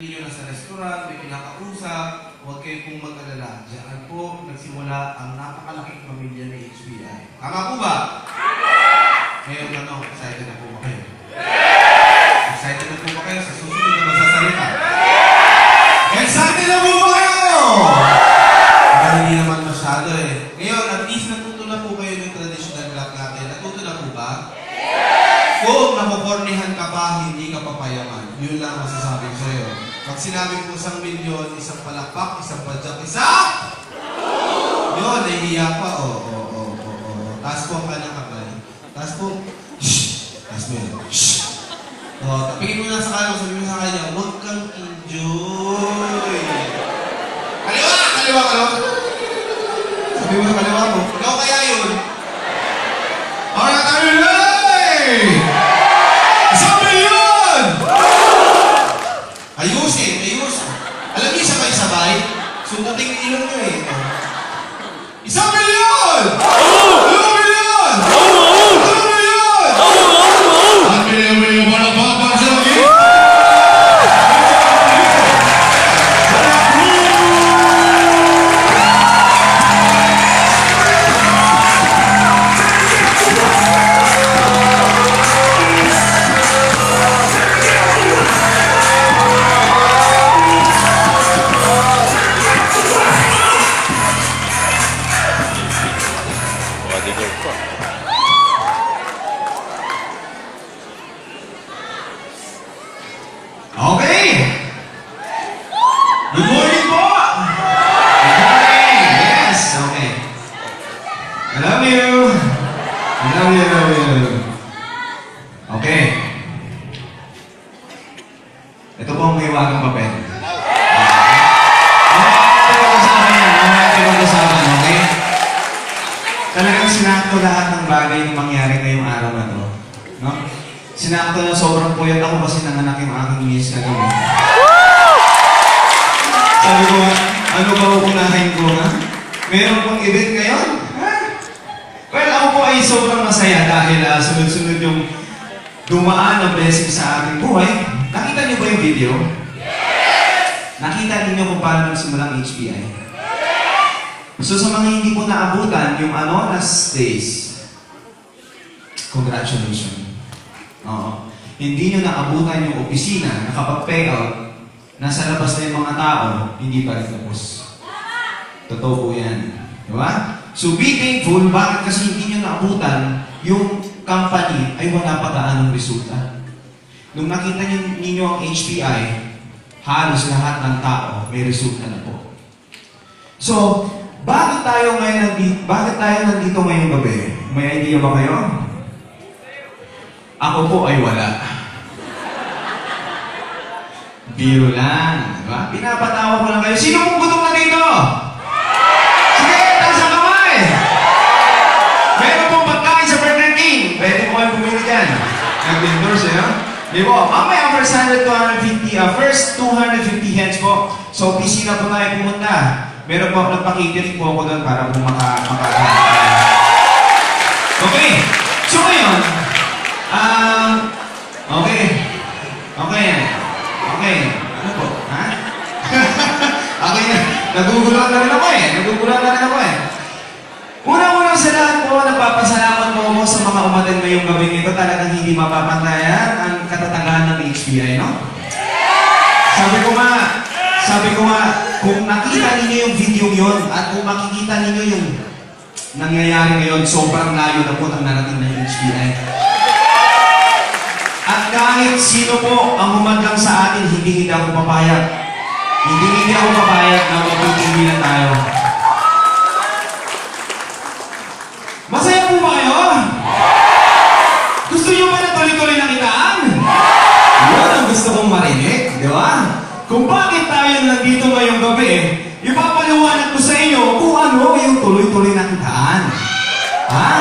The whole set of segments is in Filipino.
Hindi nyo nasa restaurant, may pinakausap, huwag kayo pong mag-alala. Diyan po nagsimula ang napakalaking pamilya ng HBI. Tama po ba? Ngayon tanong, excited na po ba kayo? Excited na po ba kayo sa susunod na magsasalita? Excited na po ba kayo? Pero hindi naman masyado eh. Ngayon, at least natuto na po kayo ng traditional rap natin. Natuto na po ba? Kung nakukornihan ka pa, hindi ka papayaman. Yun lang masasabi ko sa'yo. Pag sinabi ko 1 milyon, isang palakpak, isang padyak, isang! Yun, nahihiya pa. Taas po ang kanyang kamay. Taas po. Shhh! Taas mo yun. Shhh! Tapigin mo na sa kanya, sabi mo sa kanya, huwag kang enjoy. Kaliwa! Kaliwa! Kaliwa! Sabi mo sa kaliwa mo, ikaw kaya yun? Alright, tayo na! Ayusin, ayusin. Alam niyo sabay-sabay? Sundating ilong nyo eh. 1 milyon! 2 milyon! 3 milyon! 1 milyon para babang sa lagi! Okay! Good morning po! Good morning! Yes! Okay. I love you! I love you, I love you. Okay. Ito po ang mahiwagang papel. Okay? Talagang sinakto lahat ng bagay na mangyari ngayong araw na to. No? Sinakto na sobrang puyat ako kasi nanganak yung aking miss kagabi. Sabi ko, ano ba uunahin ko, ha? Meron pong event ngayon? Ha? Well, ako po ay sobrang masaya dahil sunod-sunod yung dumaan ng blessing sa ating buhay. Nakita niyo ba yung video? Nakita niyo kung paano nagsimula ang HBI? So sa mga hindi po naabutan yung last days, congratulations. Oo. Hindi nyo naabutan yung opisina, nakapag-payout, nasa labas na yung mga tao, hindi pa rin tapos. Totoo po yan. Diba? So be thankful, bakit kasi hindi nyo naabutan yung company ay wala pa gaanong resulta. Nung nakita ninyo ang HBI, halos lahat ng tao may resulta na po. So, bakit tayo nandito ngayong gabi? May idea ba kayo? Ako po ay wala. Biro lang. Diba? Pinapatawa ko lang kayo. Sino pong gutom na dito? Sige, taas ang kamay! Meron pong pagkain sa Burger King. Pwede po kayo pumili dyan. Nag-endorse, eh, no? Di po, mamaya first 250 heads po. So, opisina po tayo pumunta. Meron po nagpakitiri po ako doon para po Okay. So, ngayon, Okay. Ano po? Ha? Okay na. Nagugulan na rin ako eh. Unang-unang sa lahat po, nagpapasalamat po sa mga umaten ngayong gabing ito. Talagang hindi mapapantayan ang katatagan ng HBI, no? Sabi ko nga, kung nakita ninyo yung video yun at kung makikita ninyo yung nangyayari ngayon, sobrang layo na po ng narating ng HBI. At kahit sino po ang humadlang sa atin, hindi ako papayag. Hindi ako papayag na magtutuloy tayo. Masaya po ba kayo? Gusto nyo ba na tuloy-tuloy na kitaan? Yun ang gusto kong marinig, di ba? Kung bakit tayo nandito ngayong gabi, ipapaliwanag ko sa inyo kung ano yung tuloy-tuloy na kitaan. Ha?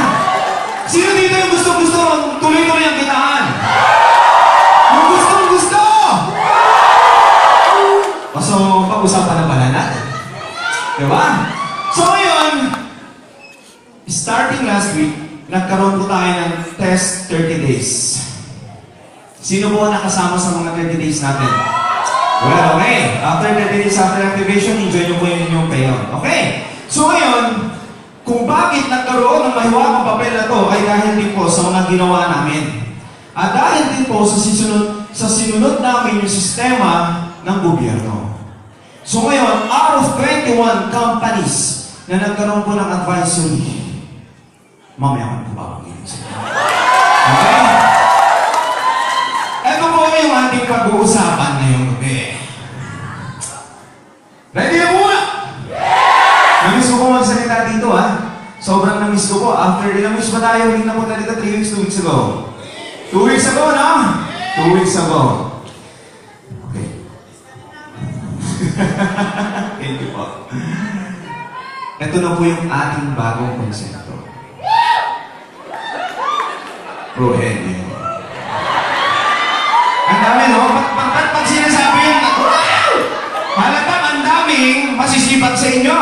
Sino dito yung gusto-gusto tuloy-tuloy ang kitaan? Yung gustong-gusto! So, pag-usapan na pala natin. Diba? So, ngayon, starting last week, nagkaroon po tayo ng test 30 days. Sino po nakasama sa mga 30 days natin? Well, okay. After 30 days after activation, enjoy nyo po yung inyong payon. Okay. So ngayon, kung bakit nagkaroon ng mahiwagang papel na to ay dahil din po sa mga ginawa namin. At dahil din po sa sinunod namin yung sistema ng gobyerno. So ngayon, out of 21 companies na nagkaroon po ng advisory, mamaya ko po papagilin sa inyo. Okay? Ito po yung ating pag-uusapan ngayong gabi. Ready na muna? Namiss ko po magsalita dito, ha? Sobrang namiss ko po. After namiss ba tayo? Hindi na po dito 3 weeks, 2 weeks ago. 2 weeks ago, no? 2 weeks ago. Okay. Thank you po. Ito na po yung ating bagong konsepto. Rogelio. Ang dami, no? Pag sinasabi yun, halatang ang daming masisipat sa inyo.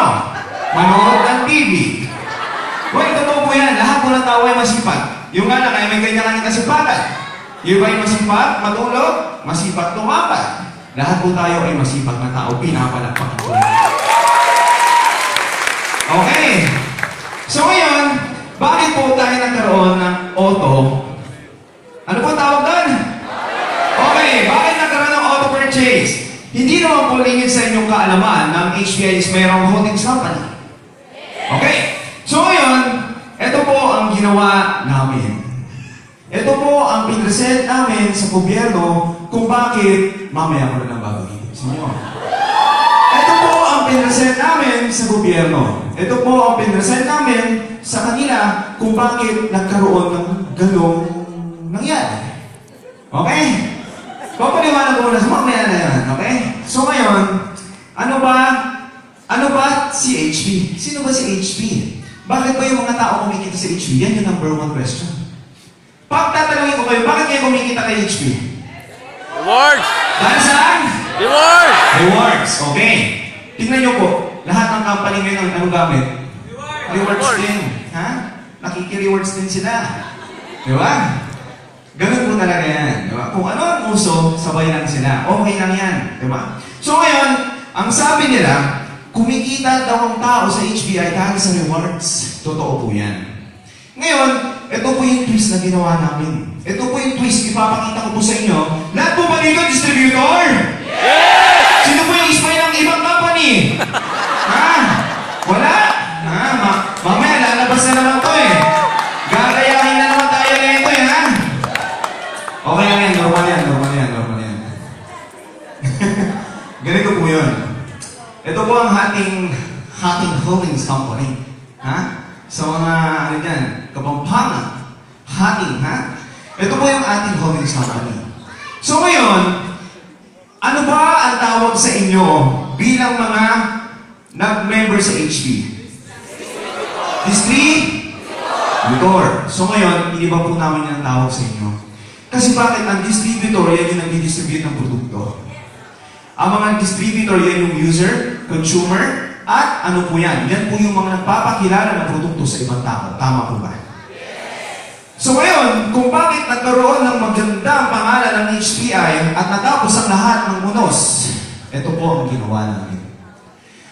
Manood ng TV. Well, totoo po yan. Lahat po ng tao ay masipat. Yung nga lang ay may kanya-kanya kasipatan. Yung ba ay masipat, matulog, masipat, tumapat. Lahat po tayo ay masipat na tao. Pinapalakpak po. Okay. So ngayon, bakit po tayo nagkaroon ng auto? Ano po tawag doon? Okay, bakit nagkaroon ng auto purchase? Hindi naman po lingid sa inyong kaalaman ng HPI is mayroong holdings company. Okay. So ngayon, ito po ang ginawa namin. Ito po ang pinresent namin sa gobyerno kung bakit mamaya ko na lang babagin sa inyo. Ito po ang pinresent namin sa gobyerno. Ito po ang pinresent namin sa kanila kung bakit nagkaroon ng ganong nangyari. Okay? Papaliwanag ko na sa mamaya na yan. Okay? So ngayon, ano ba si HP? Sino ba si HP? Bakit ba yung mga tao kumikita sa HP? Yan yung number 1 question. Pag tatanungin ko kayo, bakit kayo kumikita kay HP? Rewards! Dahil saan? Rewards! Rewards. Okay. Tingnan nyo po, lahat ng company ngayon, anong gamit? Rewards din. Ha? Nakiki-rewards din sila. Di ba? Ganun po talaga yan. Di ba? Kung ano ang uso, sabay lang sila. Okay lang yan. Di ba? So ngayon, ang sabi nila, kumikita daw ang tao sa HBI dahil sa rewards. Totoo po yan. Ngayon, ito po yung twist na ginawa namin. Ito po yung twist, ipapakita ko po sa inyo. Lahat po ba dito, distributor? Yes! Sino po yung spy ng ibang company? Ha? Wala? Ha? Mamaya, lalabas na naman to eh. Gagayahin na naman tayo na ito eh, ha? Okay lang yan, normal yan, normal yan, normal yan. Ganito po yun. Ito po ang ating holdings company. Ha? Sa mga, ano dyan, Kapampangan. Hating, ha? Ito po yung ating holdings company. So ngayon, ano ba ang tawag sa inyo bilang mga nag-member sa HP? Distributor. So ngayon, hindi ba po namin yung tawag sa inyo? Kasi bakit ang distributor, yan yung nag-distribute ng produkto. Ang mga distributor, yan yung user, consumer, at ano po yan? Yan po yung mga nagpapakilala ng produkto sa ibang tao. Tama po ba? So ngayon, kung bakit nagkaroon ng magandang pangalan ng HPI at natapos ang lahat ng unos, ito po ang ginawa namin.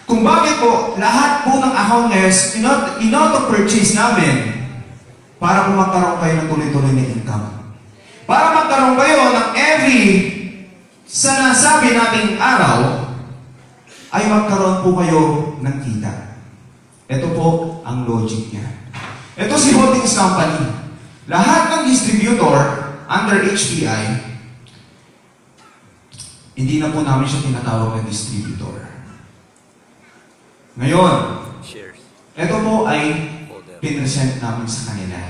Kung bakit po lahat po ng account ngayon, in-auto-purchase namin para po magkaroon kayo ng tuloy-tuloy na income. Para magkaroon kayo ng every sa nasabi nating araw, ay magkaroon po kayo ng kita. Ito po ang logic niya. Ito si holdings company. Lahat ng distributor under HPI, hindi na po namin siya tinatawag na distributor. Ngayon, ito po ay pinresent namin sa kanila.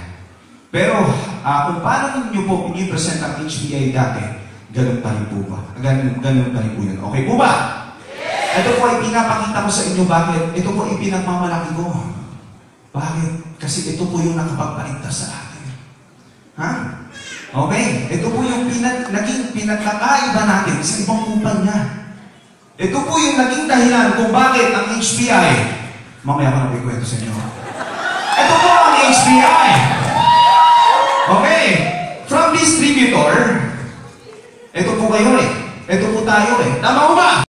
Pero kung paano nyo po pinipresent ang HPI dati, ganun pa rin po ba? Ganun pa rin po yun. Okay po ba? Ito po ay pinapakita ko sa inyo bakit. Ito po ay pinagmamalaki ko. Bakit? Kasi ito po yung nakapagpaligtas sa atin. Ha? Okay? Ito po yung naging pinagkakaiba natin sa ibang kumpanya. Ito po yung naging dahilan kung bakit ang HPI, mamaya ko na ikwento sa inyo. Ito po ang HPI. Okay? From distributor, ito po kayo eh. Ito po tayo eh. Tama ko ba?